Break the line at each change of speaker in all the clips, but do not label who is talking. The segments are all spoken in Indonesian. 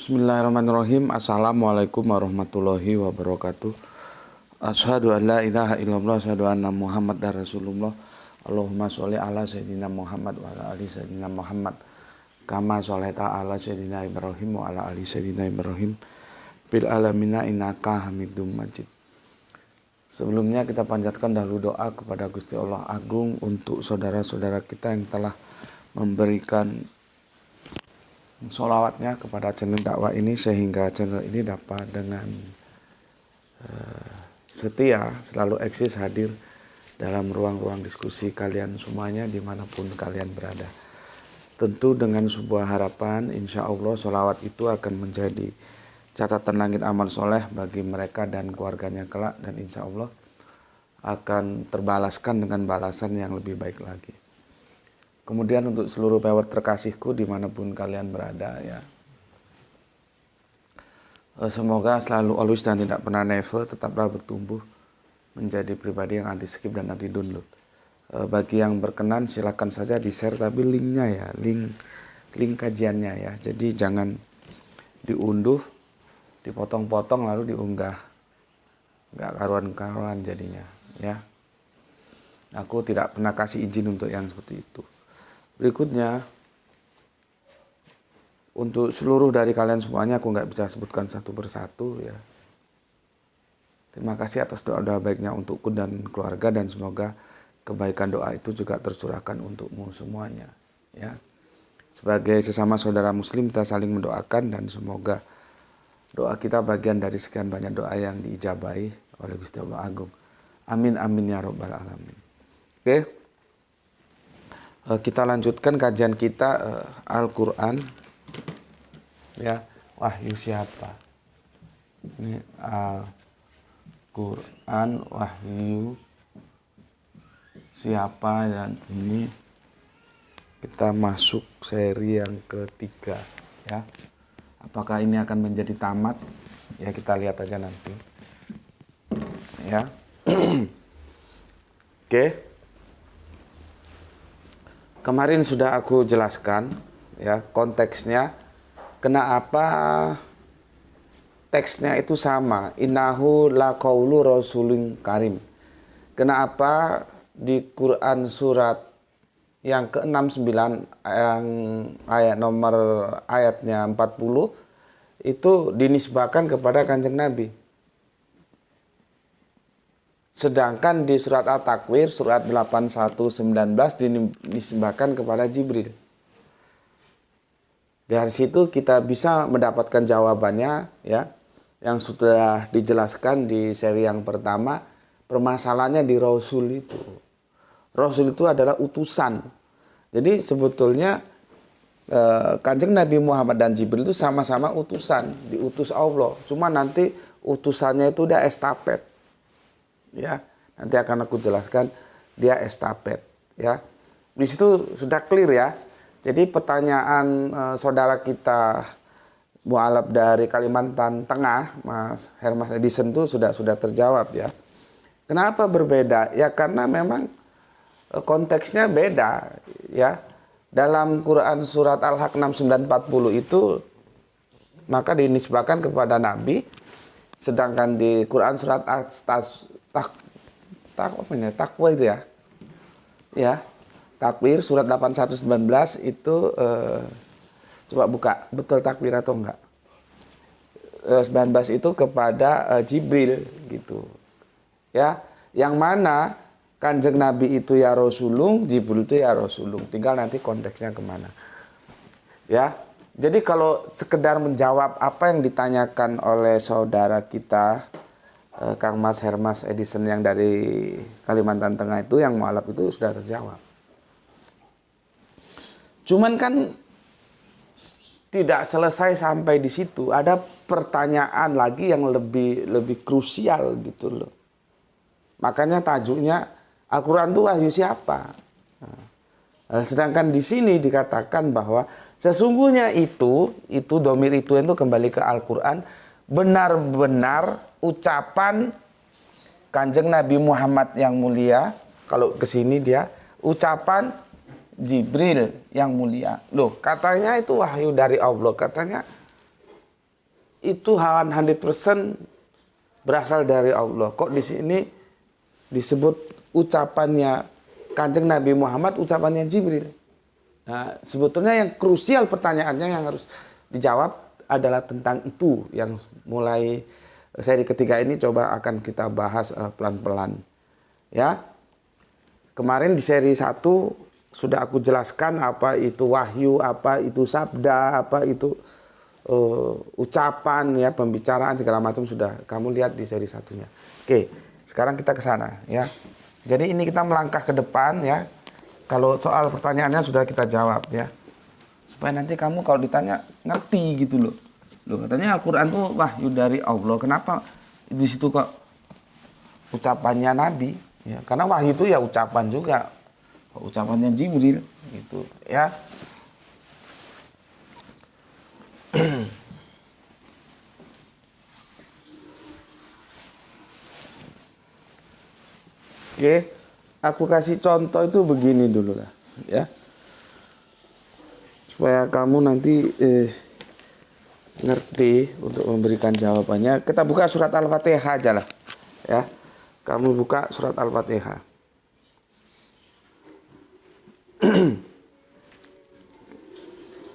Bismillahirrahmanirrahim. Assalamualaikum warahmatullahi wabarakatuh. Asyhadu an la ilaha illallah, asyhadu anna Muhammadar Rasulullah. Allahumma sholli ala sayyidina Muhammad wa ala ali sayyidina Muhammad. Kama sholaita ala sayyidina Ibrahim wa ala ali sayyidina Ibrahim. Bil alamina innaka Hamidum Majid. Sebelumnya kita panjatkan dahulu doa kepada Gusti Allah Agung untuk saudara-saudara kita yang telah memberikan sholawatnya kepada channel dakwah ini, sehingga channel ini dapat dengan setia selalu eksis hadir dalam ruang-ruang diskusi kalian semuanya dimanapun kalian berada. Tentu dengan sebuah harapan, insya Allah sholawat itu akan menjadi catatan langit amal soleh bagi mereka dan keluarganya kelak, dan insya Allah akan terbalaskan dengan balasan yang lebih baik lagi. Kemudian untuk seluruh pewer terkasihku dimanapun kalian berada ya, semoga selalu always dan tidak pernah never tetaplah bertumbuh menjadi pribadi yang anti skip dan anti download. Bagi yang berkenan silakan saja di share, tapi linknya ya, link kajiannya ya, jadi jangan diunduh, dipotong-potong lalu diunggah, nggak karuan-karuan jadinya ya. Aku tidak pernah kasih izin untuk yang seperti itu. Berikutnya, untuk seluruh dari kalian semuanya aku nggak bisa sebutkan satu persatu ya. Terima kasih atas doa-doa baiknya untukku dan keluarga, dan semoga kebaikan doa itu juga tercurahkan untukmu semuanya ya. Sebagai sesama saudara muslim kita saling mendoakan, dan semoga doa kita bagian dari sekian banyak doa yang diijabahi oleh Gusti Allah Agung. Amin amin ya robbal alamin. Oke. Kita lanjutkan kajian kita Al-Quran ya. Wahyu siapa? Ini Al-Quran wahyu siapa, dan ini kita masuk seri yang ketiga ya. Apakah ini akan menjadi tamat? Ya kita lihat aja nanti ya. Oke. Kemarin sudah aku jelaskan ya konteksnya, kenapa teksnya itu sama, innahu laqaulu rasulin karim. Kenapa di Quran surat yang ke-69 yang ayatnya 40 itu dinisbahkan kepada Kanjeng Nabi. Sedangkan di surat At-Takwir, surat 81-19 dinisbahkan kepada Jibril. Dari situ kita bisa mendapatkan jawabannya ya, yang sudah dijelaskan di seri yang pertama. Permasalahannya di Rasul itu. Rasul itu adalah utusan. Jadi sebetulnya Kanjeng Nabi Muhammad dan Jibril itu sama-sama utusan, diutus Allah. Cuma nanti utusannya itu udah estafet. Ya, nanti akan aku jelaskan dia estafet ya. Di situ sudah clear ya. Jadi pertanyaan saudara kita mualaf dari Kalimantan Tengah, Mas Hermas Edison itu sudah terjawab ya. Kenapa berbeda? Ya karena memang konteksnya beda ya. Dalam Quran surat Al-Haq 6940 itu maka dinisbahkan kepada Nabi, sedangkan di Quran surat Takwir ya. Ya. Takwir surat 8119 itu coba buka betul takwir atau enggak. 19 itu kepada Jibril gitu. Ya, yang mana Kanjeng Nabi itu ya Rasulung, Jibril itu ya Rasulung. Tinggal nanti konteksnya kemana. Ya. Jadi kalau sekedar menjawab apa yang ditanyakan oleh saudara kita Kang Mas Hermas Edison yang dari Kalimantan Tengah itu, yang mualaf itu sudah terjawab. Cuman kan tidak selesai sampai di situ. Ada pertanyaan lagi yang lebih krusial gitu loh. Makanya tajuknya Al-Quran itu wahyu siapa? Nah, sedangkan di sini dikatakan bahwa sesungguhnya itu domir itu kembali ke Al-Quran, benar-benar ucapan Kanjeng Nabi Muhammad yang mulia. Kalau ke sini dia ucapan Jibril yang mulia. Loh, katanya itu wahyu dari Allah, katanya itu 100% berasal dari Allah. Kok di sini disebut ucapannya Kanjeng Nabi Muhammad, ucapannya Jibril? Nah, sebetulnya yang krusial pertanyaannya yang harus dijawab adalah tentang itu, yang mulai seri ketiga ini coba akan kita bahas pelan-pelan. Ya. Kemarin di seri 1 sudah aku jelaskan apa itu wahyu, apa itu sabda, apa itu ucapan, ya, pembicaraan segala macam sudah kamu lihat di seri 1-nya. Oke, sekarang kita ke sana, ya. Jadi ini kita melangkah ke depan, ya. Kalau soal pertanyaannya sudah kita jawab, ya. Supaya nanti kamu kalau ditanya ngerti gitu loh. Loh, katanya Al-Qur'an itu wahyu dari Allah. Kenapa di situ kok ucapannya Nabi? Ya, karena wahyu itu ya ucapan juga. Ucapannya Jibril gitu, ya. Oke, aku kasih contoh itu begini dulu lah, ya, supaya kamu nanti ngerti untuk memberikan jawabannya. Kita buka surat Al-Fatihah aja lah, ya. Kamu buka surat Al-Fatihah.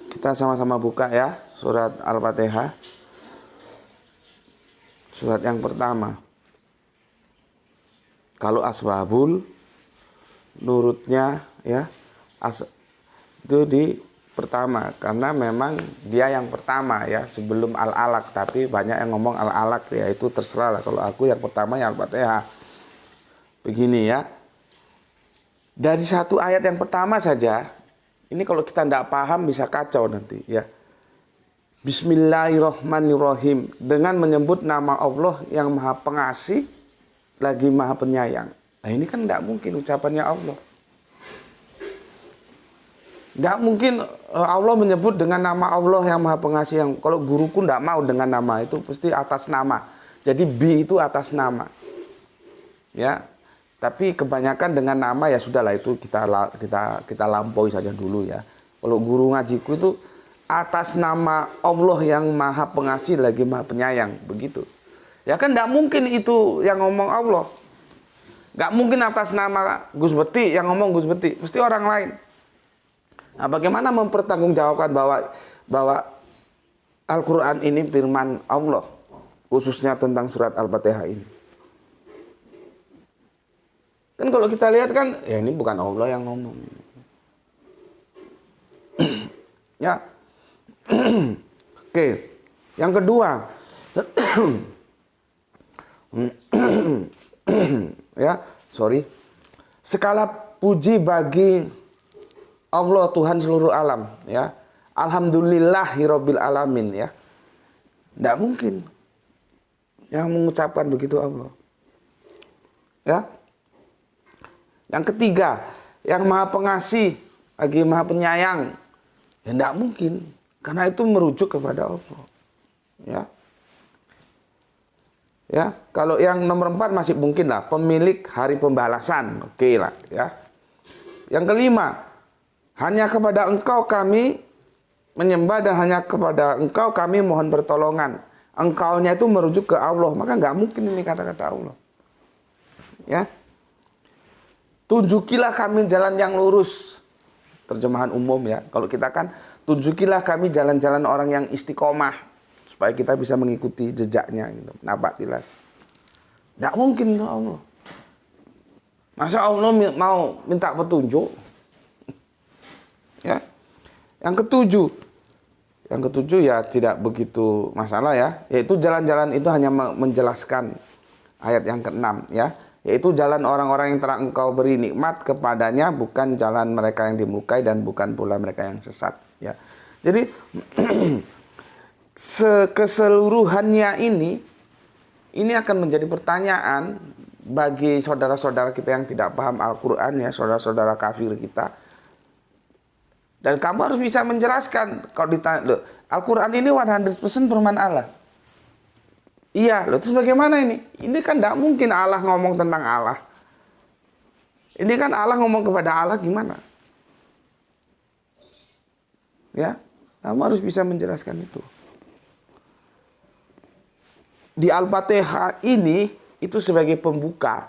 Kita sama-sama buka, ya, surat Al-Fatihah. Surat yang pertama. Kalau asbabul nurutnya, ya, itu di pertama, karena memang dia yang pertama, ya, sebelum Al-Alaq. Tapi banyak yang ngomong Al-Alaq, ya, itu terserah lah. Kalau aku yang pertama ya Al-Fatihah. Begini, ya. Dari satu ayat yang pertama saja, ini kalau kita tidak paham bisa kacau nanti, ya. Bismillahirrahmanirrahim, dengan menyebut nama Allah yang Maha Pengasih lagi Maha Penyayang. Nah, ini kan tidak mungkin ucapannya Allah. Tidak mungkin Allah menyebut dengan nama Allah yang Maha Pengasih. Yang kalau guruku tidak mau dengan nama itu, pasti atas nama. Jadi bi itu atas nama, ya. Tapi kebanyakan dengan nama, ya sudahlah, itu kita lampaui saja dulu, ya. Kalau guru ngajiku itu atas nama Allah yang Maha Pengasih lagi Maha Penyayang, begitu. Ya kan tidak mungkin itu yang ngomong Allah. Nggak mungkin atas nama Gus Beti yang ngomong Gus Beti, mesti orang lain. Nah, bagaimana mempertanggungjawabkan bahwa Al-Quran ini firman Allah, khususnya tentang surat Al-Fatihah ini? Kan kalau kita lihat kan, ya ini bukan Allah yang ngomong. Ya. Oke. Yang kedua. Ya, sorry. Segala puji bagi Allah Tuhan seluruh alam, ya. Alhamdulillahirabbil alamin, ya. Tidak mungkin yang mengucapkan begitu Allah. Ya. Yang ketiga, yang Maha Pengasih lagi Maha Penyayang. Ya tidak mungkin, karena itu merujuk kepada Allah. Ya. Ya, kalau yang nomor 4 masih mungkin lah, pemilik hari pembalasan. Oke lah, ya. Yang kelima, hanya kepada Engkau kami menyembah dan hanya kepada Engkau kami mohon pertolongan. Engkau-nya itu merujuk ke Allah, maka nggak mungkin ini kata-kata Allah. Ya. Tunjukilah kami jalan yang lurus. Terjemahan umum, ya. Kalau kita kan, tunjukilah kami jalan-jalan orang yang istiqomah. Supaya kita bisa mengikuti jejaknya. Gitu. Napak tilas. Tidak mungkin Allah. Masa Allah mau minta petunjuk? Ya. Yang ketujuh ya tidak begitu masalah, ya. Yaitu jalan-jalan itu hanya menjelaskan ayat yang ke-6, ya. Yaitu jalan orang-orang yang telah Engkau beri nikmat kepadanya, bukan jalan mereka yang dimurkai dan bukan pula mereka yang sesat, ya. Jadi keseluruhannya ini akan menjadi pertanyaan bagi saudara-saudara kita yang tidak paham Al-Quran, ya, saudara-saudara kafir kita. Dan kamu harus bisa menjelaskan. Kalau ditanya, loh, Al-Quran ini 100% firman Allah. Iya, loh, terus bagaimana ini? Ini kan tidak mungkin Allah ngomong tentang Allah. Ini kan Allah ngomong kepada Allah gimana? Ya, kamu harus bisa menjelaskan itu. di Al-Fatihah ini itu sebagai pembuka.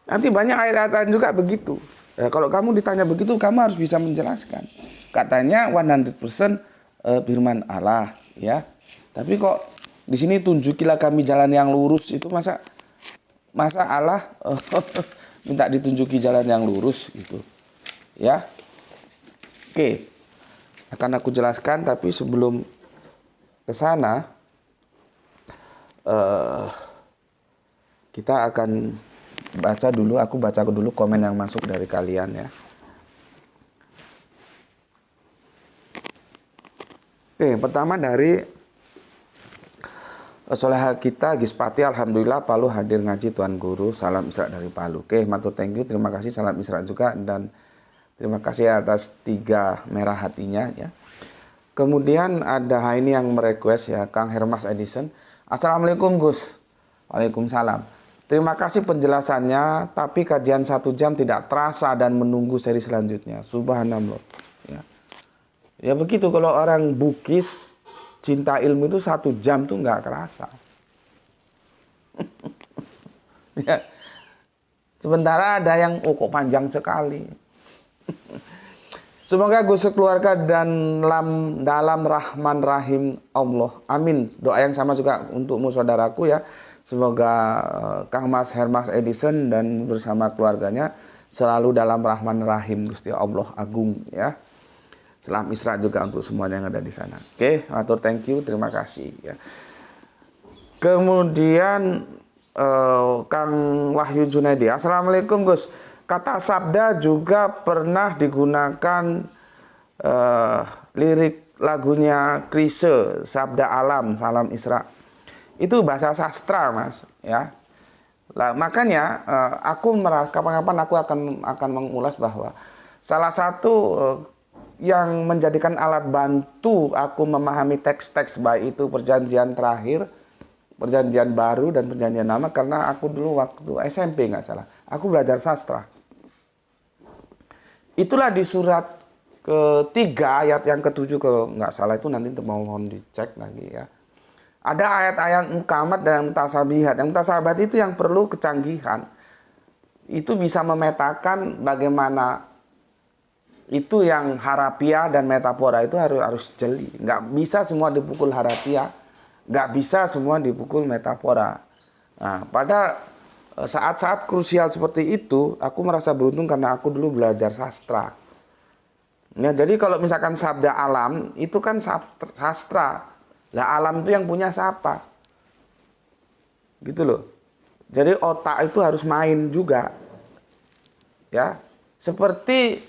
Nanti banyak ayat-ayat lain juga begitu. Ya, kalau kamu ditanya begitu, kamu harus bisa menjelaskan. Katanya 100% firman Allah, ya. Tapi kok di sini tunjukilah kami jalan yang lurus, itu masa Allah minta ditunjuki jalan yang lurus gitu. Ya. Oke. Akan aku jelaskan, tapi sebelum ke sana kita akan baca dulu, aku baca dulu komen yang masuk dari kalian ya. Oke, pertama dari Soleha kita Gispati, alhamdulillah Palu hadir ngaji Tuan Guru, salam Isra dari Palu. Oke, matur thank you, terima kasih, salam Isra juga, dan terima kasih atas 3 merah hatinya ya. Kemudian ada ini yang merequest ya, Kang Hermas Edison. Assalamualaikum Gus. Waalaikumsalam. Terima kasih penjelasannya, tapi kajian 1 jam tidak terasa dan menunggu seri selanjutnya. Subhanallah. Ya, ya begitu, kalau orang Bugis cinta ilmu itu 1 jam tuh nggak kerasa. Ya. Sementara ada yang kok panjang sekali. Semoga Gus keluarga dan dalam rahman rahim Allah. Amin. Doa yang sama juga untukmu saudaraku ya. Semoga Kang Mas Hermas Edison dan bersama keluarganya selalu dalam rahman rahim Gusti Allah Agung ya. Salam Isra juga untuk semuanya yang ada di sana. Oke, matur thank you, terima kasih ya. Kemudian Kang Wahyu Junaidi. Assalamualaikum Gus. Kata sabda juga pernah digunakan lirik lagunya Chrisye, Sabda Alam, Salam Isra. Itu bahasa sastra, Mas, ya. Lah, makanya aku kapan-kapan aku akan mengulas bahwa salah satu yang menjadikan alat bantu aku memahami teks-teks, baik itu perjanjian terakhir, perjanjian baru, dan perjanjian lama, karena aku dulu waktu SMP nggak salah, aku belajar sastra. Itulah di surat ketiga ayat yang ke-7 kalau nggak salah itu, nanti mohon dicek lagi ya. Ada ayat-ayat mukamat dan mutasabihat. Yang mutasabihat itu yang perlu kecanggihan. Itu bisa memetakan bagaimana itu yang harafiah dan metafora itu harus jeli. Nggak bisa semua dipukul harafiah, nggak bisa semua dipukul metafora. Nah, pada saat-saat krusial seperti itu, aku merasa beruntung karena aku dulu belajar sastra. Ya, jadi kalau misalkan sabda alam, itu kan sastra. Lah alam itu yang punya siapa? Gitu loh. Jadi otak itu harus main juga. Ya, seperti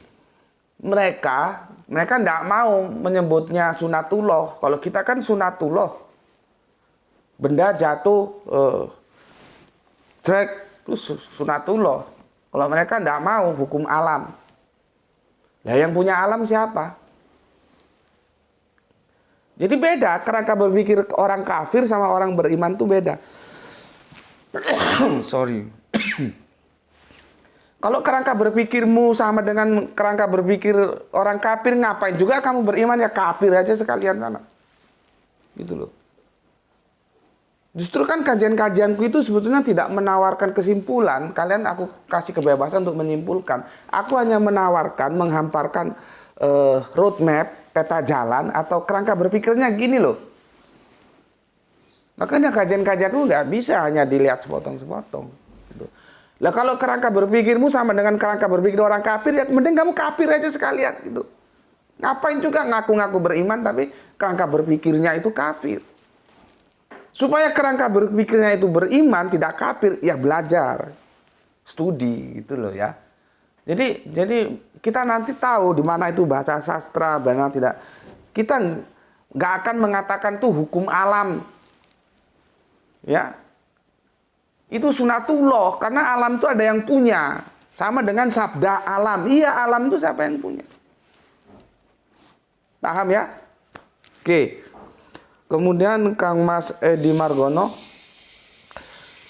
mereka enggak mau menyebutnya sunatullah. Kalau kita kan sunatullah. Benda jatuh Cek itu sunatullah. Kalau mereka tidak mau hukum alam. Lah yang punya alam siapa? Jadi beda, kerangka berpikir orang kafir sama orang beriman itu beda. Sorry. Kalau kerangka berpikirmu sama dengan kerangka berpikir orang kafir, ngapain juga kamu beriman, ya kafir aja sekalian sana. Gitu loh. Justru kan kajian-kajianku itu sebetulnya tidak menawarkan kesimpulan. Kalian aku kasih kebebasan untuk menyimpulkan. Aku hanya menawarkan, menghamparkan roadmap, peta jalan, atau kerangka berpikirnya gini loh. Makanya kajian-kajian itu nggak bisa hanya dilihat sepotong-sepotong. Gitu. Lah kalau kerangka berpikirmu sama dengan kerangka berpikir orang kafir, ya mending kamu kafir aja sekalian gitu. Ngapain juga ngaku-ngaku beriman tapi kerangka berpikirnya itu kafir. Supaya kerangka berpikirnya itu beriman, tidak kafir, ya belajar, studi gitu loh ya. Jadi kita nanti tahu di mana itu bahasa sastra, mana tidak. Kita nggak akan mengatakan tuh hukum alam, ya. Itu sunatullah, karena alam itu ada yang punya. Sama dengan sabda alam. Iya, alam itu siapa yang punya? Paham ya? Oke. Kemudian Kang Mas Edi Margono,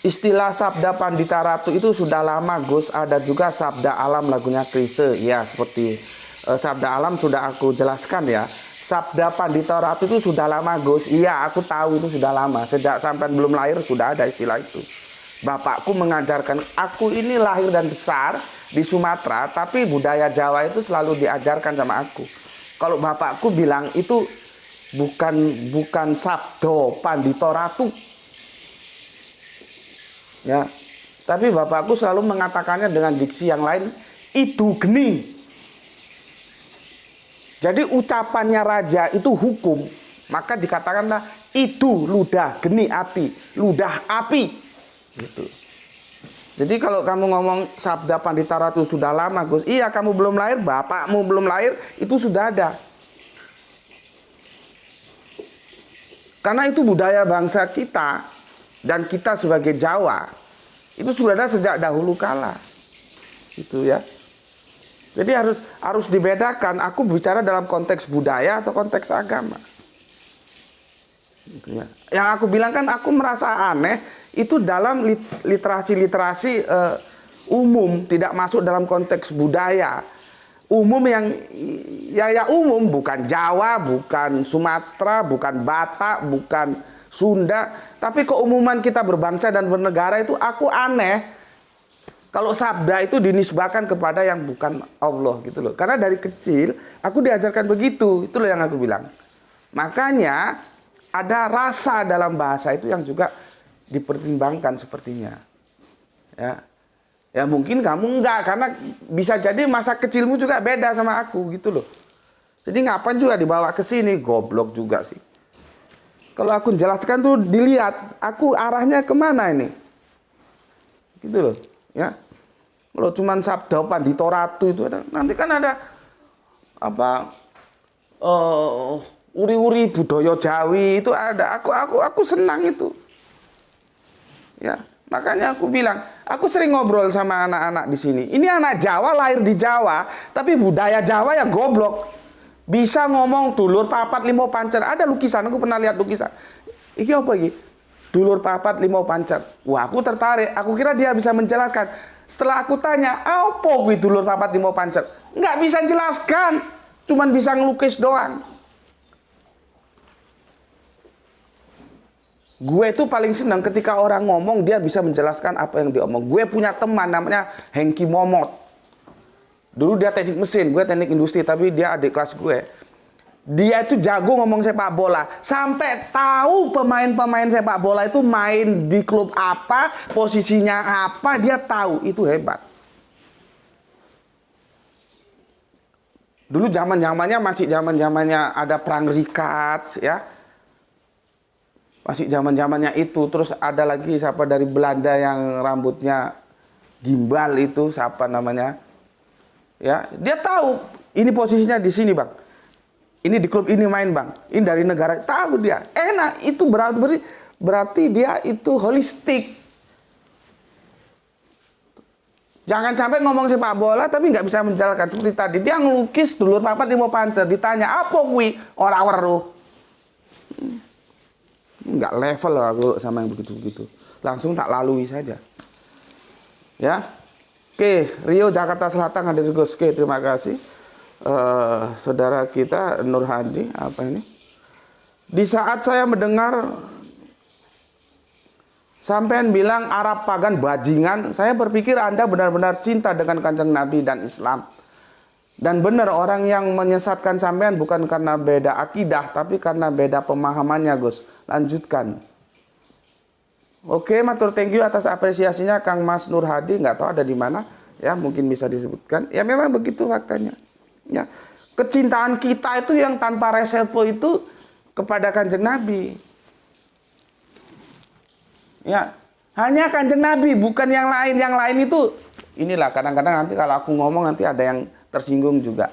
istilah sabda Pandita Ratu itu sudah lama Gus, ada juga sabda alam lagunya Chrisye. Ya, seperti sabda alam sudah aku jelaskan ya. Sabda Pandita Ratu itu sudah lama, Gus. Iya, aku tahu itu sudah lama. Sejak sampean belum lahir sudah ada istilah itu. Bapakku mengajarkan, aku ini lahir dan besar di Sumatera, tapi budaya Jawa itu selalu diajarkan sama aku. Kalau bapakku bilang itu bukan Sabda Pandita Ratu. Ya. Tapi bapakku selalu mengatakannya dengan diksi yang lain, itu geni. Jadi ucapannya raja itu hukum, maka dikatakanlah itu ludah geni api, ludah api. Gitu. Jadi kalau kamu ngomong Sabda Pandita Ratu sudah lama, Gus. Iya, kamu belum lahir, bapakmu belum lahir, itu sudah ada. Karena itu budaya bangsa kita dan kita sebagai Jawa itu sudah ada sejak dahulu kala. Itu ya. Jadi harus dibedakan. Aku bicara dalam konteks budaya atau konteks agama. Yang aku bilang kan aku merasa aneh itu dalam literasi umum, tidak masuk dalam konteks budaya. Umum yang ya umum, bukan Jawa, bukan Sumatera, bukan Batak, bukan Sunda, tapi keumuman kita berbangsa dan bernegara itu aku aneh. Kalau sabda itu dinisbahkan kepada yang bukan Allah gitu loh. Karena dari kecil aku diajarkan begitu. Itu loh yang aku bilang. Makanya ada rasa dalam bahasa itu yang juga dipertimbangkan sepertinya. Ya. Ya mungkin kamu enggak, karena bisa jadi masa kecilmu juga beda sama aku gitu loh. Jadi ngapain juga dibawa ke sini, goblok juga sih. Kalau aku jelaskan tuh dilihat aku arahnya kemana ini. Gitu loh. Ya, kalau cuman Sabda Pandita Ratu itu ada, nanti kan ada apa uri-uri budaya Jawi itu ada. Aku senang itu. Ya, makanya aku bilang, aku sering ngobrol sama anak-anak di sini. Ini anak Jawa lahir di Jawa, tapi budaya Jawa ya goblok. Bisa ngomong dulur papat limo pancer. Ada lukisan, aku pernah lihat lukisan. Iki apa iki? Dulur papat limau pancer. Wah, aku tertarik. Aku kira dia bisa menjelaskan. Setelah aku tanya, apa kuwi dulur papat limau pancer? Nggak bisa jelaskan. Cuman bisa ngelukis doang. Gue itu paling senang ketika orang ngomong, dia bisa menjelaskan apa yang dia omong. Gue punya teman namanya Hengki Momot. Dulu dia teknik mesin, gue teknik industri, tapi dia adik kelas gue. Dia itu jago ngomong sepak bola. Sampai tahu pemain-pemain sepak bola itu main di klub apa, posisinya apa, dia tahu. Itu hebat. Dulu zaman-zamannya masih zaman-zamannya ada perang Rikat, ya. Masih zaman-zamannya itu. Terus ada lagi siapa dari Belanda yang rambutnya gimbal itu, siapa namanya? Ya, dia tahu ini posisinya di sini, Bang. Ini di klub ini main, Bang. Ini dari negara, tahu dia. Enak, itu berarti dia itu holistik. Jangan sampai ngomong sepak bola tapi nggak bisa menjalankan. Seperti tadi, dia ngelukis dulur papat limau pancer. Ditanya, apa kuwi? Ora weruh. Nggak level loh aku sama yang begitu-begitu. Langsung tak lalui saja. Ya. Oke, Rio Jakarta Selatan hadir Gus. Oke, terima kasih. Saudara kita Nur Hadi, apa ini? Di saat saya mendengar sampean bilang Arab pagan bajingan, saya berpikir Anda benar-benar cinta dengan Kanjeng Nabi dan Islam. Dan benar, orang yang menyesatkan sampean bukan karena beda akidah, tapi karena beda pemahamannya, Gus. Lanjutkan. Oke, matur thank you atas apresiasinya Kang Mas Nur Hadi, nggak tahu ada di mana, ya mungkin bisa disebutkan. Ya memang begitu faktanya. Ya, kecintaan kita itu yang tanpa reservo itu kepada Kanjeng Nabi. Ya, hanya Kanjeng Nabi, bukan yang lain. Yang lain itu inilah kadang-kadang nanti kalau aku ngomong nanti ada yang tersinggung juga.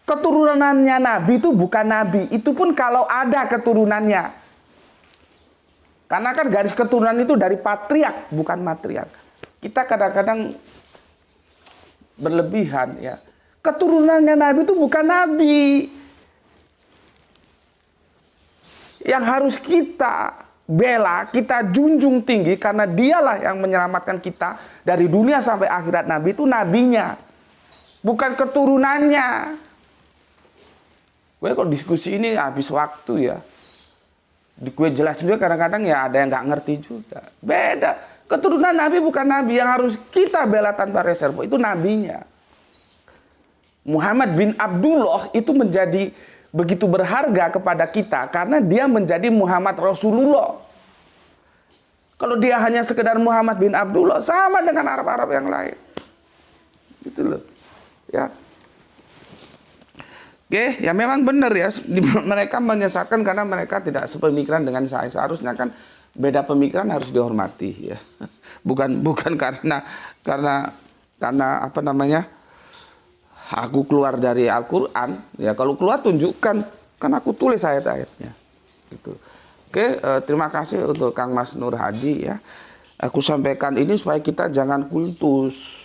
Keturunannya Nabi itu bukan Nabi, itu pun kalau ada keturunannya. Karena kan garis keturunan itu dari patriark, bukan matriark. Kita kadang-kadang berlebihan ya. Keturunannya Nabi itu bukan Nabi. Yang harus kita bela, kita junjung tinggi karena dialah yang menyelamatkan kita dari dunia sampai akhirat. Nabi itu nabinya, bukan keturunannya. Gue kalau diskusi ini habis waktu ya. Gue jelas juga kadang-kadang ya ada yang nggak ngerti juga. Beda. Keturunan Nabi bukan Nabi yang harus kita bela tanpa reserve. Itu nabinya. Muhammad bin Abdullah itu menjadi begitu berharga kepada kita karena dia menjadi Muhammad Rasulullah. Kalau dia hanya sekedar Muhammad bin Abdullah, sama dengan Arab-Arab yang lain. Gitu loh. Ya. Oke, ya memang benar ya. Mereka menyesatkan karena mereka tidak sepemikiran dengan saya. Seharusnya kan beda pemikiran harus dihormati ya. Bukan karena apa namanya? Aku keluar dari Al-Qur'an, ya kalau keluar tunjukkan, kan aku tulis ayat-ayatnya. Gitu. Oke, terima kasih untuk Kang Mas Nur Hadi ya. Aku sampaikan ini supaya kita jangan kultus.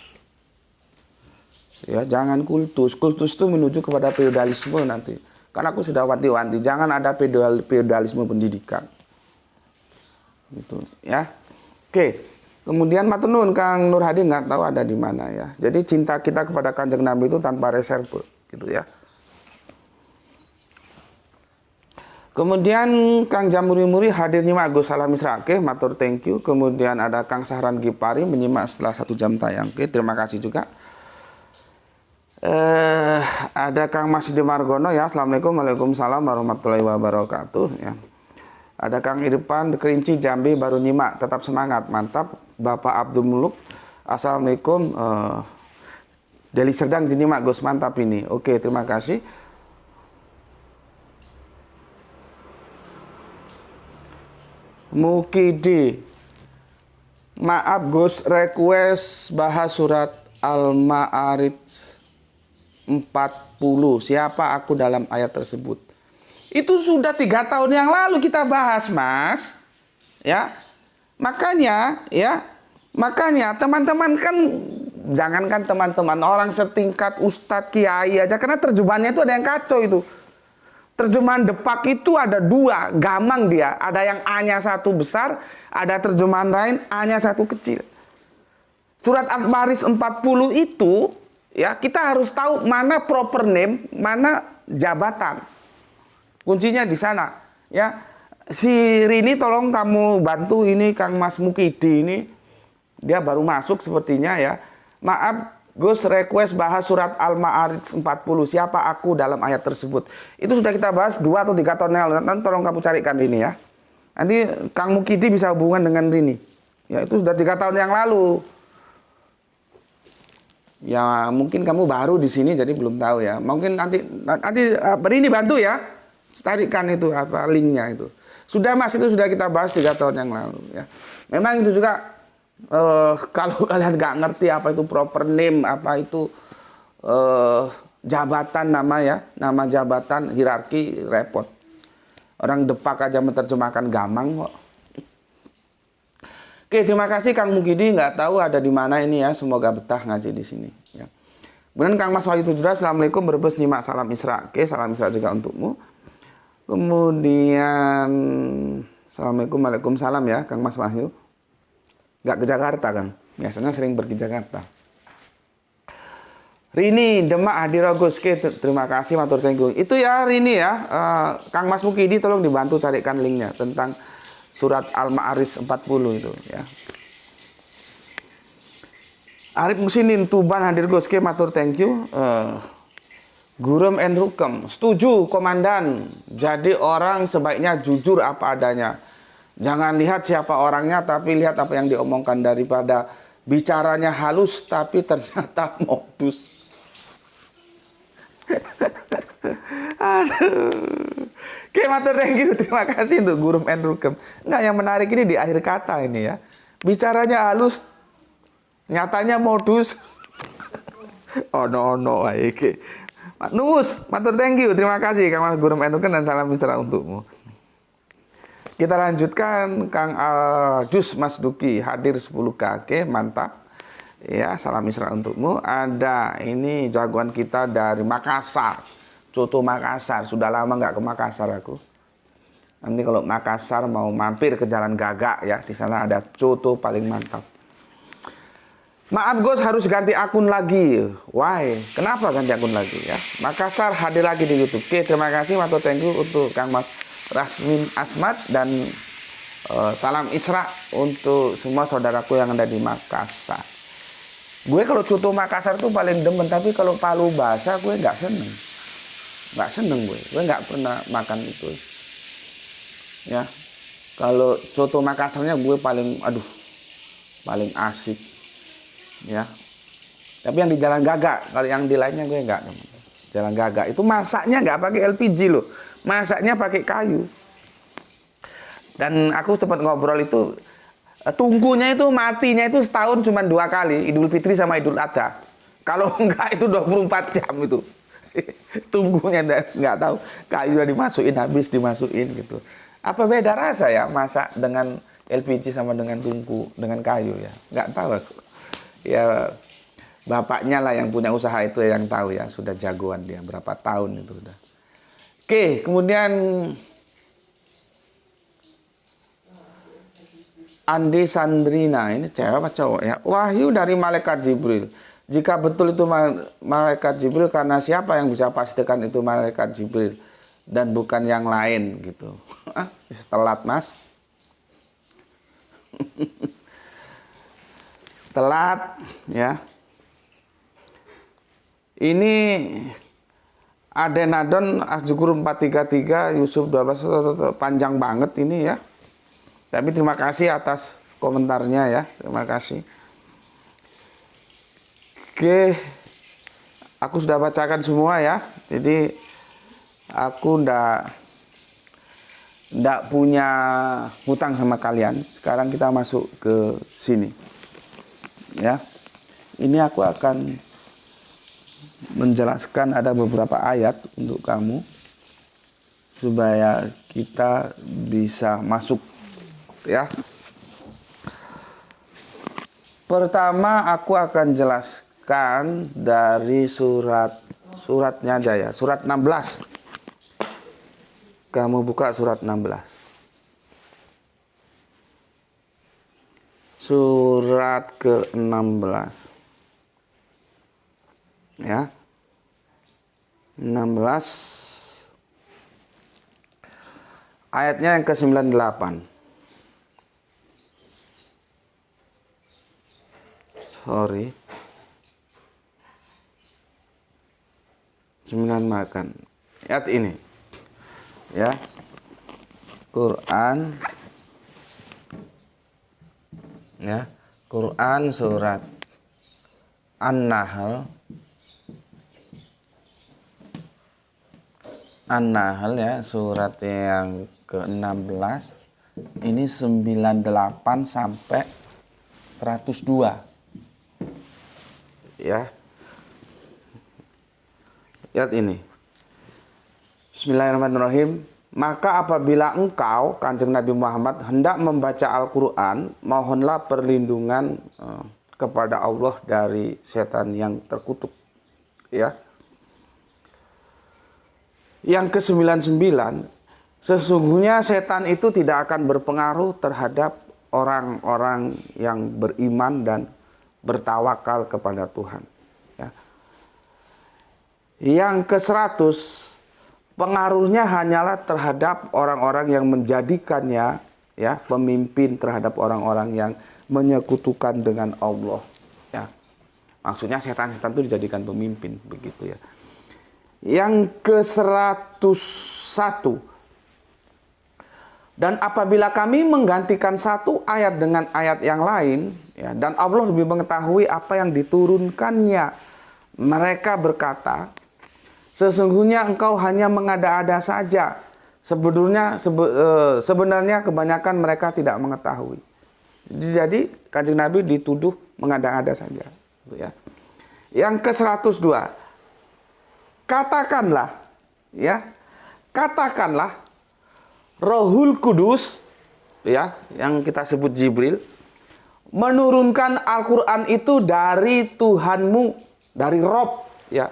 Ya, jangan kultus. Kultus itu menuju kepada feodalisme nanti. Karena aku sudah wanti-wanti, jangan ada feodalisme pendidikan. Gitu, ya. Oke. Kemudian matur nuwun Kang Nur Hadi nggak tahu ada di mana ya. Jadi cinta kita kepada Kanjeng Nabi itu tanpa reserve, gitu ya. Kemudian Kang Jamuri-muri hadir nyimak Gus Salam Misrake, matur thank you. Kemudian ada Kang Sahran Gipari menyimak setelah 1 jam tayang. Oke, terima kasih juga. Ada Kang Masdi Margono ya. Assalamualaikum, waalaikumsalam warahmatullahi wabarakatuh ya. Ada Kang Irfan Kerinci Jambi baru nyimak, tetap semangat, mantap. Bapak Abdul Muluk, assalamualaikum. Deli Serdang nyimak Gus, mantap ini. Oke, terima kasih. Mukidi, maaf Gus, request bahas surat Al-Ma'arij 40. Siapa aku dalam ayat tersebut? Itu sudah 3 tahun yang lalu kita bahas, Mas. Ya. Makanya teman-teman kan, jangankan teman-teman, orang setingkat ustadz, kiai aja, karena terjemahannya itu ada yang kacau itu. Terjemahan Depak itu ada 2, gamang dia. Ada yang A-nya 1 besar, ada terjemahan lain A-nya 1 kecil. Surat Al-Ma'arij 40 itu, ya kita harus tahu mana proper name, mana jabatan. Kuncinya di sana, ya. Si Rini tolong kamu bantu ini Kang Mas Mukidi ini. Dia baru masuk sepertinya ya. Maaf Gus, request bahas surat Al-Ma'arij 40. Siapa aku dalam ayat tersebut? Itu sudah kita bahas 2 atau 3 tahun yang lalu. Nanti tolong kamu carikan ini ya. Nanti Kang Mukidi bisa hubungan dengan Rini. Ya itu sudah 3 tahun yang lalu. Ya mungkin kamu baru di sini jadi belum tahu ya. Mungkin nanti Rini bantu ya. Carikan itu apa linknya itu. Sudah Mas, itu sudah kita bahas 3 tahun yang lalu ya. Memang itu juga kalau kalian nggak ngerti apa itu proper name, apa itu jabatan nama ya, nama jabatan hierarki, repot. Orang Depak aja menerjemahkan gamang kok. Oke, terima kasih Kang Mukidi, nggak tahu ada di mana ini ya, semoga betah ngaji di sini ya. Kemudian Kang Mas Wahyu Tujuh, assalamualaikum, berbes nyimak salam Isra. Oke, salam Isra juga untukmu. Kemudian assalamualaikum, waalaikumsalam ya Kang Mas Wahyu. Nggak ke Jakarta kan? Biasanya sering pergi Jakarta. Rini Demak hadir Agus. Terima kasih matur thank you. Itu ya Rini ya. Kang Mas Mukidi tolong dibantu carikan linknya tentang surat Al-Ma'arij 40 itu ya. Arif Musinin Tuban hadir Gus. Matur thank you. Gurem and Rukem, setuju komandan. Jadi orang sebaiknya jujur apa adanya. Jangan lihat siapa orangnya, tapi lihat apa yang diomongkan, daripada bicaranya halus tapi ternyata modus. Aduh. Oke, matur thank you. Terima kasih untuk Gurem and Rukem. Enggak, yang menarik ini di akhir kata ini ya. Bicaranya halus, nyatanya modus. Oh no, oke. Nus, matur thank you. Terima kasih Kang Mas Gurem Enuken dan salam mesra untukmu. Kita lanjutkan Kang Aljus Mas Duki hadir 10K. Oke, mantap. Ya, salam mesra untukmu. Ada ini jagoan kita dari Makassar. Coto Makassar. Sudah lama nggak ke Makassar aku. Nanti kalau Makassar mau mampir ke Jalan Gagak ya, di sana ada coto paling mantap. Maaf Gus, harus ganti akun lagi. Why? Kenapa ganti akun lagi ya? Makassar hadir lagi di YouTube. Oke, terima kasih atau thank you untuk Kang Mas Rasmin Asmat dan salam Isra untuk semua saudaraku yang ada di Makassar. Gue kalau coto Makassar tuh paling demen, tapi kalau palu basah gue nggak seneng. Nggak seneng gue nggak pernah makan itu. Ya, kalau coto Makassarnya gue paling asik. Ya, tapi yang di Jalan Gagak, kalau yang di lainnya gue nggak. Jalan Gagak itu masaknya nggak pakai LPG loh, masaknya pakai kayu. Dan aku sempat ngobrol itu, tungkunya itu matinya itu setahun cuma 2 kali, Idul Fitri sama Idul Adha. Kalau enggak itu 24 jam itu. Tungkunya nggak tahu, kayu dimasukin habis dimasukin gitu. Apa beda rasa ya masak dengan LPG sama dengan tungku dengan kayu ya? Nggak tahu aku. Ya bapaknya lah yang punya usaha itu yang tahu ya, sudah jagoan dia berapa tahun itu udah. Oke, kemudian Andi Sandrina, ini cewek apa cowok ya? Wahyu dari malaikat Jibril. Jika betul itu malaikat Jibril, karena siapa yang bisa pastikan itu malaikat Jibril dan bukan yang lain gitu. Telat Mas. Telat ya. Ini Adenadon Asjukur 433 Yusuf 12 panjang banget ini ya. Tapi terima kasih atas komentarnya ya. Terima kasih. Oke. Aku sudah bacakan semua ya. Jadi aku ndak punya hutang sama kalian. Sekarang kita masuk ke sini. Ya, ini aku akan menjelaskan ada beberapa ayat untuk kamu supaya kita bisa masuk ya. Pertama aku akan jelaskan dari suratnya aja ya, surat 16. Kamu buka surat 16. Surat ke-16 ya, 16 ayatnya yang ke-98. Sorry, 9 makan ayat ini ya, Quran ya, Quran surat An-Nahl ya, surat yang ke-16 ini 98 sampai 102 ya. Lihat ini. Bismillahirrahmanirrahim. Maka apabila engkau, Kanjeng Nabi Muhammad, hendak membaca Al-Quran, mohonlah perlindungan kepada Allah dari setan yang terkutuk. Ya. Yang ke-99, sesungguhnya setan itu tidak akan berpengaruh terhadap orang-orang yang beriman dan bertawakal kepada Tuhan. Ya. Yang ke-100, pengaruhnya hanyalah terhadap orang-orang yang menjadikannya ya pemimpin terhadap orang-orang yang menyekutukan dengan Allah ya. Maksudnya setan-setan itu dijadikan pemimpin begitu ya. Yang ke-101, dan apabila kami menggantikan satu ayat dengan ayat yang lain ya, dan Allah lebih mengetahui apa yang diturunkannya, mereka berkata, sesungguhnya engkau hanya mengada-ada saja. Sebenarnya kebanyakan mereka tidak mengetahui. Jadi Kanjeng Nabi dituduh mengada-ada saja. Ya. Yang ke-102, katakanlah, Rohul Kudus, ya, yang kita sebut Jibril, menurunkan Al-Quran itu dari Tuhanmu, dari Rob, ya,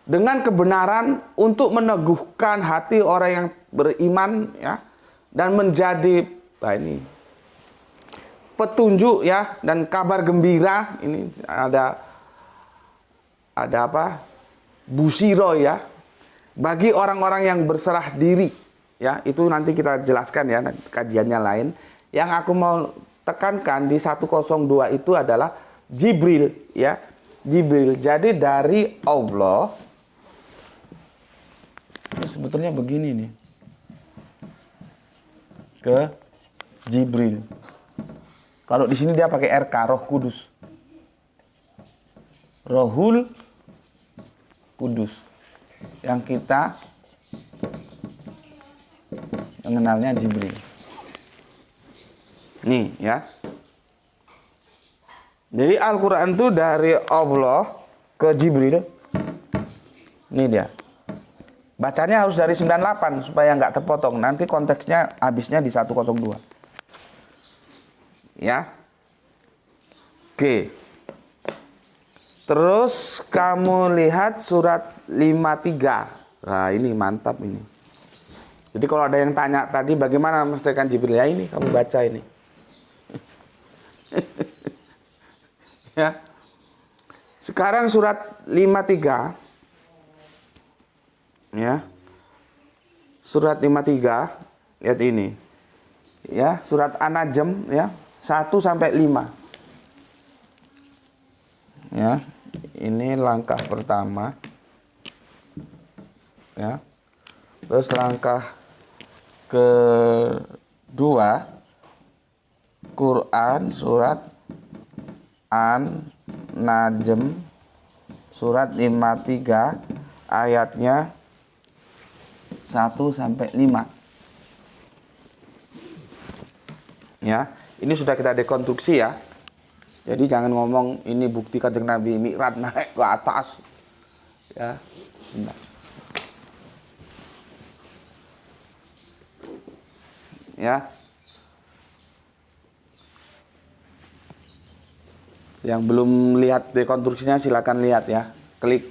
dengan kebenaran untuk meneguhkan hati orang yang beriman ya, dan menjadi petunjuk ya dan kabar gembira. Ini ada apa? Busiro ya. Bagi orang-orang yang berserah diri ya, itu nanti kita jelaskan ya kajiannya lain. Yang aku mau tekankan di 102 itu adalah Jibril ya. Jibril. Jadi dari Allah, ini sebetulnya begini nih, ke Jibril. Kalau di sini dia pakai RK, Roh Kudus. Rohul Kudus. Yang kita mengenalnya Jibril. Nih ya. Jadi Al-Quran itu dari Allah ke Jibril. Ini dia. Bacanya harus dari 98 supaya nggak terpotong. Nanti konteksnya habisnya di 102. Ya. Oke. Terus kamu lihat surat 53. Nah ini mantap ini. Jadi kalau ada yang tanya tadi bagaimana memastikan Jibril, ya ini kamu baca ini. Ya. Sekarang surat 53. Ya. Surat 53, lihat ini. Ya, surat An-Najm ya, 1 sampai 5. Ya. Ini langkah pertama. Ya. Terus langkah kedua, Quran surat An-Najm surat 53 ayatnya 1 sampai 5. Ya, ini sudah kita dekonstruksi ya. Jadi jangan ngomong ini bukti Kanjeng Nabi Mi'raj naik ke atas. Ya. Bentar. Ya. Yang belum lihat dekonstruksinya silakan lihat ya. Klik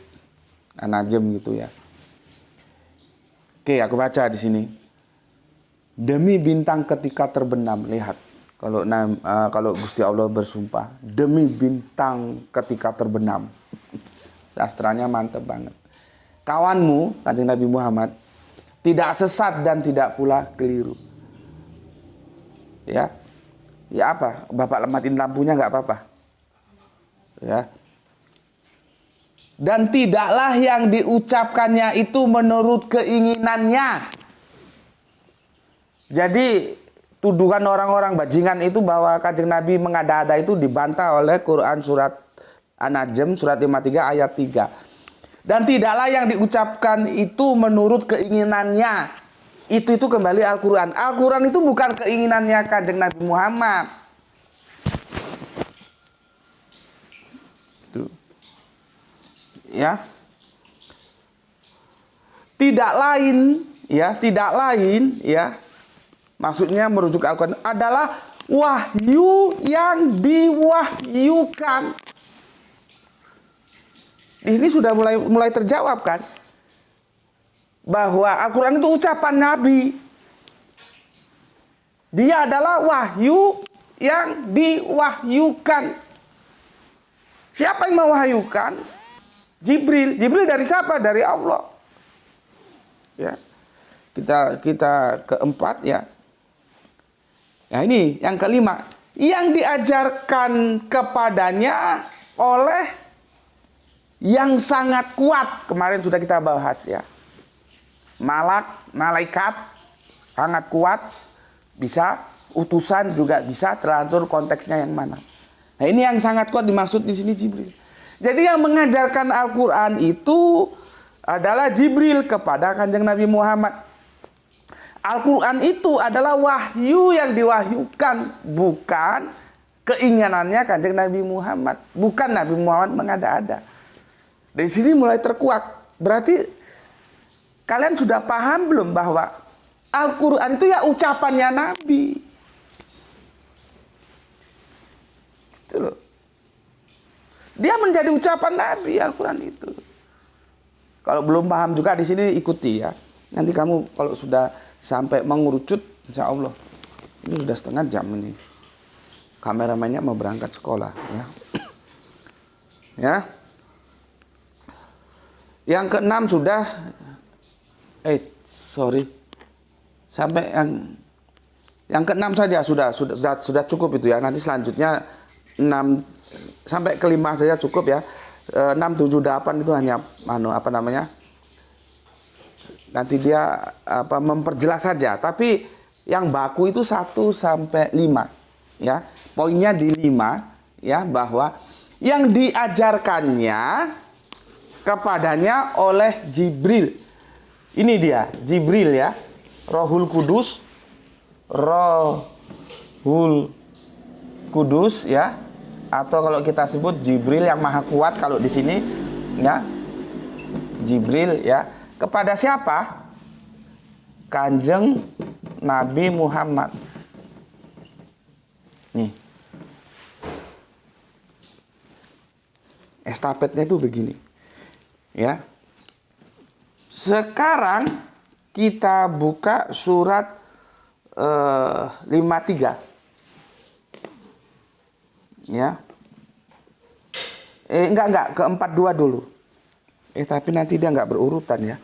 An-Najm gitu ya. Oke, aku baca di sini. Demi bintang ketika terbenam, lihat. Kalau Gusti Allah bersumpah, demi bintang ketika terbenam. Sastranya mantep banget. Kawanmu, Kanjeng Nabi Muhammad, tidak sesat dan tidak pula keliru. Ya. Ya apa? Bapak matiin lampunya nggak apa-apa. Ya. Dan tidaklah yang diucapkannya itu menurut keinginannya. Jadi tuduhan orang-orang bajingan itu bahwa Kanjeng Nabi mengada-ada itu dibantah oleh Quran surat An-Najm surat 53 ayat 3. Dan tidaklah yang diucapkan itu menurut keinginannya. Itu kembali Al-Quran. Al-Quran itu bukan keinginannya Kanjeng Nabi Muhammad. Ya, tidak lain ya, maksudnya merujuk Al-Quran adalah wahyu yang diwahyukan. Di sini sudah mulai terjawab kan, bahwa Al-Quran itu ucapan Nabi. Dia adalah wahyu yang diwahyukan. Siapa yang mewahyukan? Jibril. Jibril dari siapa? Dari Allah. Ya. Kita keempat ya. Nah ini yang kelima. Yang diajarkan kepadanya oleh yang sangat kuat. Kemarin sudah kita bahas ya. Malaikat sangat kuat. Bisa. Utusan juga bisa. Terlanjur konteksnya yang mana. Nah ini yang sangat kuat dimaksud di sini Jibril. Jadi yang mengajarkan Al-Quran itu adalah Jibril kepada Kanjeng Nabi Muhammad. Al-Quran itu adalah wahyu yang diwahyukan, bukan keinginannya Kanjeng Nabi Muhammad. Bukan Nabi Muhammad mengada-ada. Dari sini mulai terkuak. Berarti kalian sudah paham belum bahwa Al-Quran itu ya ucapannya Nabi. Gitu loh. Dia menjadi ucapan Nabi Al-Quran itu. Kalau belum paham juga di sini ikuti ya. Nanti kamu kalau sudah sampai mengerucut, insya Allah ini sudah setengah jam ini. Kameramennya mau berangkat sekolah, ya. Ya. Yang keenam sudah, sampai yang keenam saja sudah cukup itu ya. Nanti selanjutnya 6 sampai kelima saja cukup ya. 6, 7, 8 itu hanya nanti dia memperjelas saja. Tapi yang baku itu 1 sampai 5 ya. Poinnya di 5 ya, bahwa yang diajarkannya kepadanya oleh Jibril. Ini dia, Jibril ya. Rohul Kudus ya. Atau kalau kita sebut Jibril yang maha kuat kalau di sini ya. Jibril ya. Kepada siapa? Kanjeng Nabi Muhammad. Nih. Estafetnya itu begini. Ya. Sekarang kita buka surat 53. Ya. Enggak, ke 42 dulu. Tapi nanti dia enggak berurutan ya.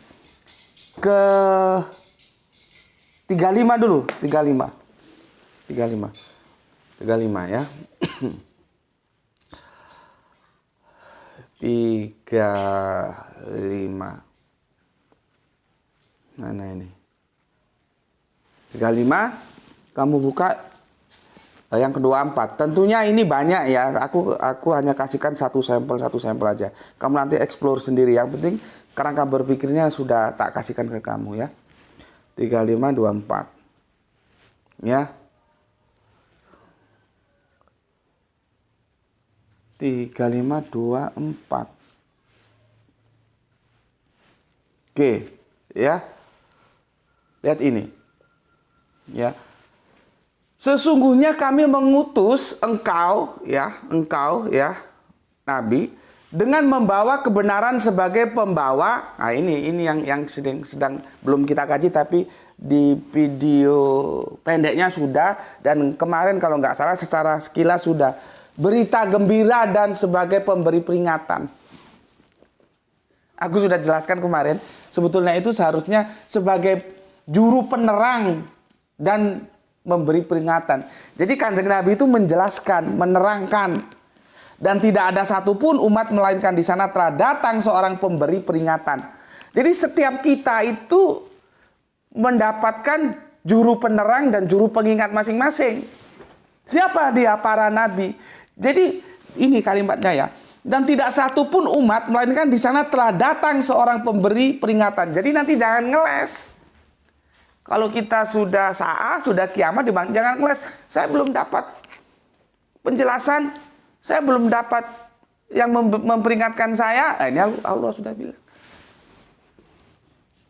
Ke 35 dulu, 35 ya. 35. Mana ini? 35. Kamu buka yang kedua 4. Tentunya ini banyak ya. Aku hanya kasihkan satu sampel aja. Kamu nanti explore sendiri. Yang penting kerangka berpikirnya sudah tak kasihkan ke kamu ya. 35, 24. Ya. 35, 24. Oke, ya. Lihat ini. Ya. Sesungguhnya kami mengutus engkau ya, Nabi, dengan membawa kebenaran sebagai pembawa. Nah, ini yang sedang belum kita kaji, tapi di video pendeknya sudah, dan kemarin kalau nggak salah secara sekilas sudah. Berita gembira dan sebagai pemberi peringatan. Aku sudah jelaskan kemarin, sebetulnya itu seharusnya sebagai juru penerang dan memberi peringatan. Jadi Kanjeng Nabi itu menjelaskan, menerangkan, dan tidak ada satupun umat melainkan di sana telah datang seorang pemberi peringatan. Jadi setiap kita itu mendapatkan juru penerang dan juru pengingat masing-masing. Siapa dia? Para nabi. Jadi ini kalimatnya ya. Dan tidak satupun umat melainkan di sana telah datang seorang pemberi peringatan. Jadi nanti jangan ngeles. Kalau kita sudah sudah kiamat, jangan ngeles. Saya belum dapat penjelasan, saya belum dapat yang memperingatkan saya. Ini Allah sudah bilang.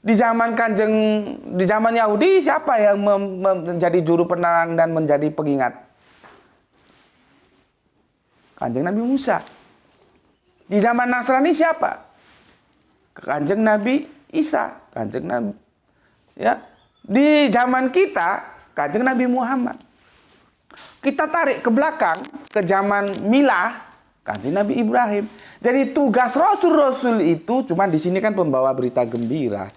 Di zaman Yahudi siapa yang menjadi juru penerang dan menjadi pengingat? Kanjeng Nabi Musa. Di zaman Nasrani siapa? Kanjeng Nabi Isa, Kanjeng Nabi. Ya. Di zaman kita, Kanjeng Nabi Muhammad. Kita tarik ke belakang ke zaman Milah, Kanjeng Nabi Ibrahim. Jadi tugas rasul-rasul itu cuma di sini kan pembawa berita gembira.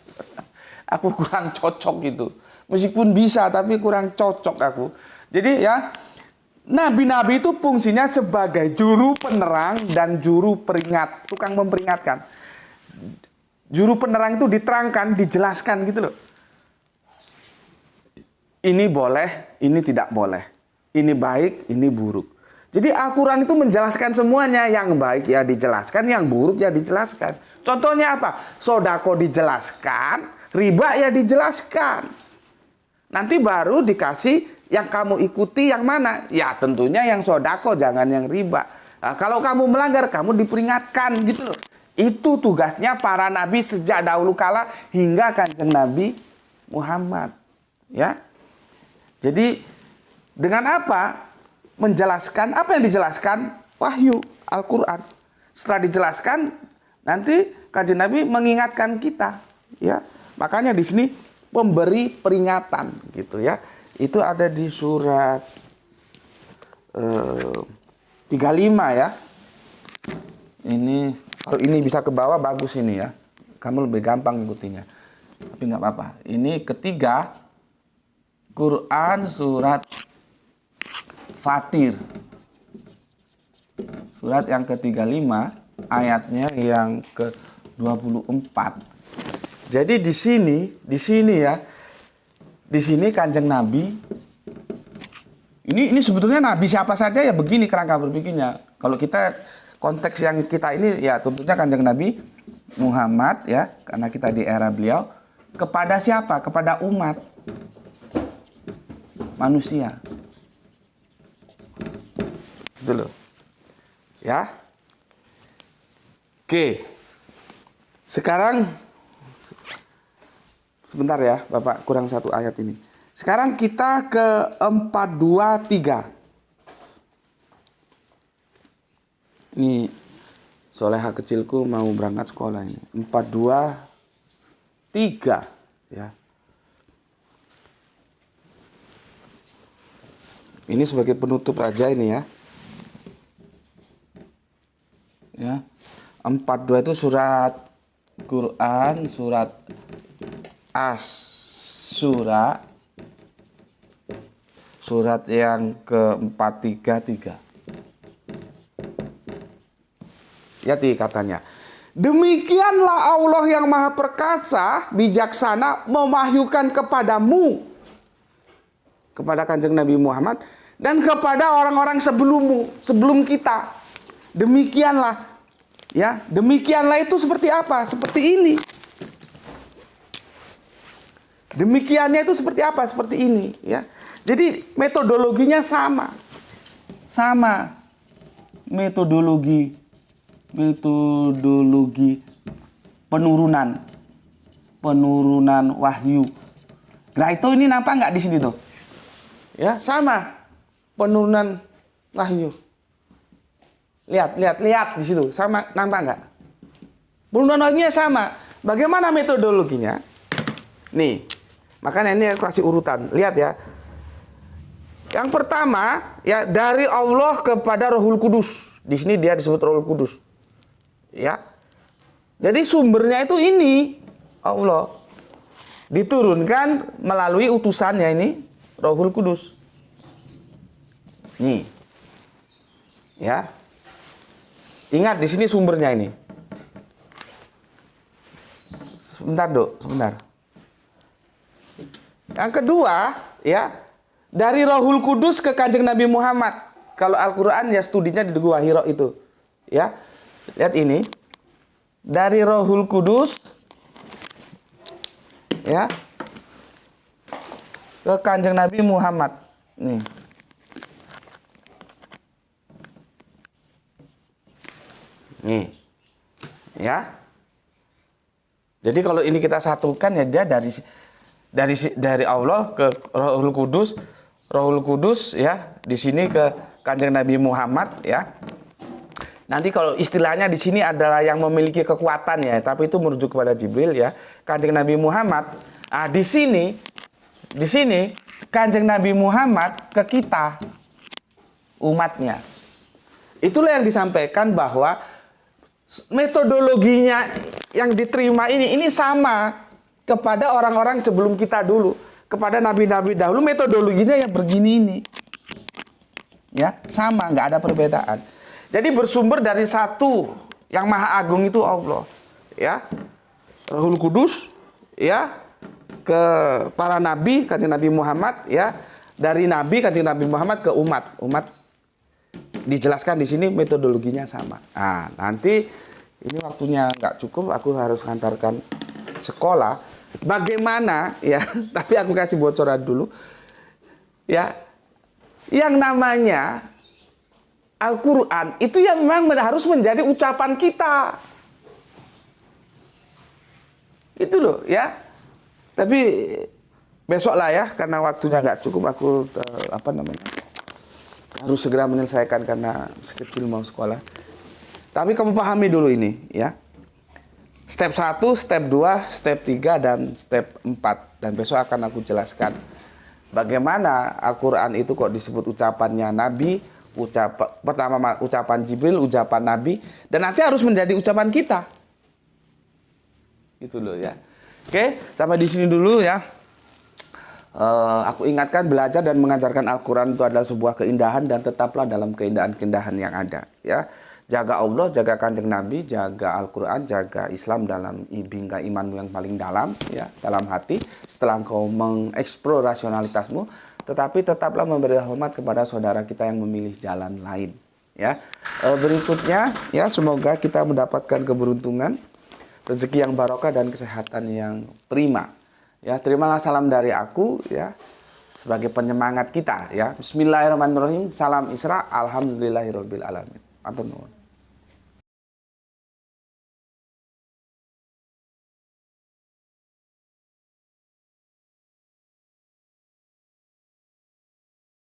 Aku kurang cocok itu. Meskipun bisa tapi kurang cocok aku. Jadi ya, nabi-nabi itu fungsinya sebagai juru penerang dan juru peringat, tukang memperingatkan. Juru penerang itu diterangkan, dijelaskan gitu loh. Ini boleh, ini tidak boleh. Ini baik, ini buruk. Jadi Al-Quran itu menjelaskan semuanya. Yang baik ya dijelaskan, yang buruk ya dijelaskan. Contohnya apa? Sodako dijelaskan, riba ya dijelaskan. Nanti baru dikasih yang kamu ikuti yang mana? Ya tentunya yang sodako, jangan yang riba. Nah, kalau kamu melanggar, kamu diperingatkan gitu loh. Itu tugasnya para nabi sejak dahulu kala hingga Kanjeng Nabi Muhammad. Ya. Jadi dengan apa? Menjelaskan, apa yang dijelaskan? Wahyu, Al-Quran. Setelah dijelaskan, nanti Kanjeng Nabi mengingatkan kita. Ya. Makanya di sini pemberi peringatan gitu ya. Itu ada di surat 35 ya. Ini kalau ini bisa ke bawah bagus ini ya. Kamu lebih gampang ngikutinya. Tapi nggak apa-apa. Ini ketiga Quran surat Fatir. Surat yang ke-35 ayatnya yang ke-24. Jadi di sini ya. Di sini Kanjeng Nabi ini sebetulnya Nabi siapa saja ya begini kerangka berpikirnya. Kalau kita konteks yang kita ini ya tentunya Kanjeng Nabi Muhammad ya, karena kita di era beliau, kepada siapa? Kepada umat manusia. Gitu loh. Ya. Oke. Sekarang sebentar ya, Bapak kurang satu ayat ini. Sekarang kita ke 423. Ini soleha kecilku mau berangkat sekolah ini. 423 ya. Ini sebagai penutup aja ini ya. Ya. 42 itu surat Quran, surat Asy-Syura. Surat yang ke-433. Ya katanya. Demikianlah Allah yang Maha Perkasa, bijaksana memahyukan kepadamu, kepada Kanjeng Nabi Muhammad, dan kepada orang-orang sebelummu, sebelum kita. Demikianlah. Ya, demikianlah itu seperti apa? Seperti ini. Demikiannya itu seperti apa? Seperti ini, ya. Jadi metodologinya sama. Sama. Metodologi penurunan wahyu. Nah, itu ini nampak nggak di sini tuh? Ya, sama. Penurunan wahyu. Lihat di situ. Sama, nampak nggak? Penurunan wahyunya sama. Bagaimana metodologinya? Nih. Makanya ini aku kasih urutan. Lihat ya. Yang pertama, ya dari Allah kepada Rohul Kudus. Di sini dia disebut Rohul Kudus. Ya. Jadi sumbernya itu ini Allah. Diturunkan melalui utusannya ini Rohul Kudus. Nih. Ya. Ingat di sini sumbernya ini. Sebentar, Dok, sebentar. Yang kedua, ya, dari Rohul Kudus ke Kanjeng Nabi Muhammad. Kalau Al-Quran ya studinya di Gua Hira itu. Ya. Lihat ini. Dari Rohul Kudus ya ke Kanjeng Nabi Muhammad. Nih. Nih. Ya. Jadi kalau ini kita satukan ya dia dari Allah ke Rohul Kudus. Rohul Kudus ya, di sini ke Kanjeng Nabi Muhammad ya. Nanti kalau istilahnya di sini adalah yang memiliki kekuatan ya, tapi itu merujuk kepada Jibril ya. Kanjeng Nabi Muhammad. Ah di sini Kanjeng Nabi Muhammad ke kita umatnya. Itulah yang disampaikan bahwa metodologinya yang diterima ini sama kepada orang-orang sebelum kita dulu, kepada nabi-nabi dahulu metodologinya yang begini ini. Ya, sama, nggak ada perbedaan. Jadi bersumber dari satu yang Maha Agung itu Allah, ya. Rohul Kudus, ya, ke para nabi, Kanjeng Nabi Muhammad, ya. Dari nabi Kanjeng Nabi Muhammad ke umat. Umat dijelaskan di sini metodologinya sama. Nah, nanti ini waktunya nggak cukup, aku harus hantarkan sekolah. Bagaimana, ya, tapi aku kasih bocoran dulu. Ya, yang namanya Al-Quran itu yang memang harus menjadi ucapan kita. Itu loh ya. Tapi besok lah ya, karena waktunya nggak cukup, aku harus segera menyelesaikan karena sekecil mau sekolah. Tapi kamu pahami dulu ini ya. Step 1, step 2, step 3, dan step 4. Dan besok akan aku jelaskan bagaimana Al-Quran itu kok disebut ucapannya Nabi, Pertama ucapan Jibril, ucapan Nabi, dan nanti harus menjadi ucapan kita. Gitu loh ya. Oke, sampai di sini dulu ya. Aku ingatkan, belajar dan mengajarkan Al-Quran itu adalah sebuah keindahan, dan tetaplah dalam keindahan-keindahan yang ada ya. Jaga Allah, jaga Kanjeng Nabi, jaga Al-Quran, jaga Islam dalam hingga imanmu yang paling dalam ya, dalam hati. Setelah engkau mengeksplor rasionalitasmu, tetapi tetaplah memberi hormat kepada saudara kita yang memilih jalan lain ya. Berikutnya ya, semoga kita mendapatkan keberuntungan, rezeki yang barokah, dan kesehatan yang prima. Ya, terimalah salam dari aku ya, sebagai penyemangat kita ya. Bismillahirrahmanirrahim. Salam Isra. Alhamdulillahirabbil alamin. Matur nuwun.